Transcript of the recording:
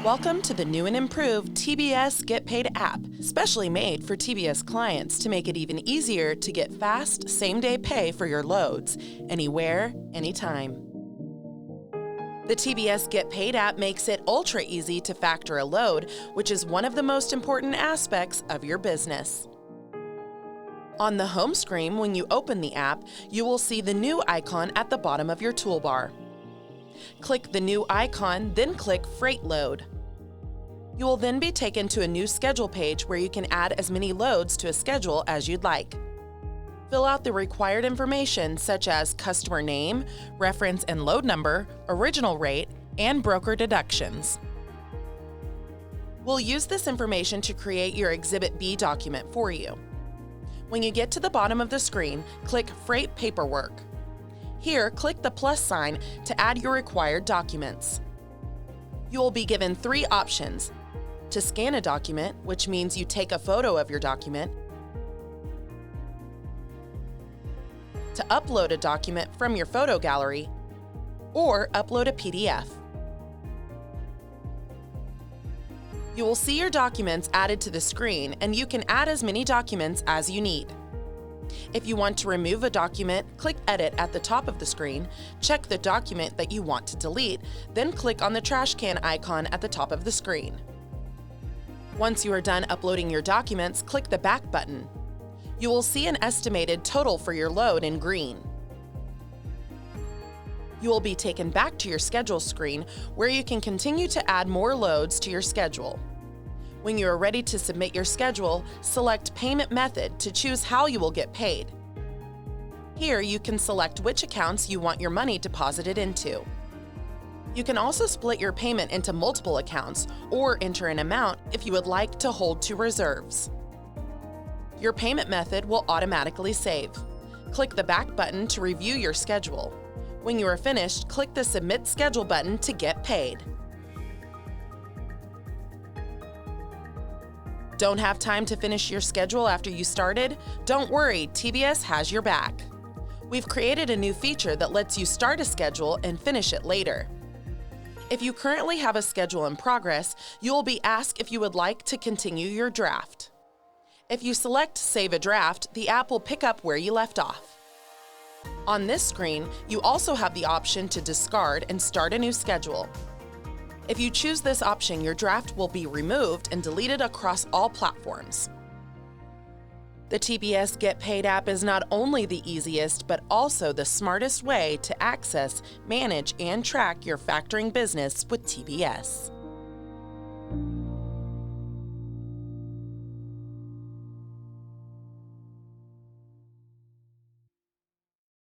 Welcome to the new and improved TBS Get Paid app, specially made for TBS clients to make it even easier to get fast, same-day pay for your loads, anywhere, anytime. The TBS Get Paid app makes it ultra easy to factor a load, which is one of the most important aspects of your business. On the home screen, when you open the app, you will see the new icon at the bottom of your toolbar. Click the new icon, then click Freight Load. You will then be taken to a new schedule page where you can add as many loads to a schedule as you'd like. Fill out the required information such as customer name, reference and load number, original rate, and broker deductions. We'll use this information to create your Exhibit B document for you. When you get to the bottom of the screen, click Freight Paperwork. Here, click the plus sign to add your required documents. You will be given three options: to scan a document, which means you take a photo of your document, to upload a document from your photo gallery, or upload a PDF. You will see your documents added to the screen, and you can add as many documents as you need. If you want to remove a document, click Edit at the top of the screen, check the document that you want to delete, then click on the trash can icon at the top of the screen. Once you are done uploading your documents, click the Back button. You will see an estimated total for your load in green. You will be taken back to your schedule screen where you can continue to add more loads to your schedule. When you are ready to submit your schedule, select Payment Method to choose how you will get paid. Here you can select which accounts you want your money deposited into. You can also split your payment into multiple accounts or enter an amount if you would like to hold to reserves. Your payment method will automatically save. Click the Back button to review your schedule. When you are finished, click the Submit Schedule button to get paid. Don't have time to finish your schedule after you started? Don't worry, TBS has your back. We've created a new feature that lets you start a schedule and finish it later. If you currently have a schedule in progress, you will be asked if you would like to continue your draft. If you select Save a Draft, the app will pick up where you left off. On this screen, you also have the option to discard and start a new schedule. If you choose this option, your draft will be removed and deleted across all platforms. The TBS Get Paid app is not only the easiest, but also the smartest way to access, manage, and track your factoring business with TBS.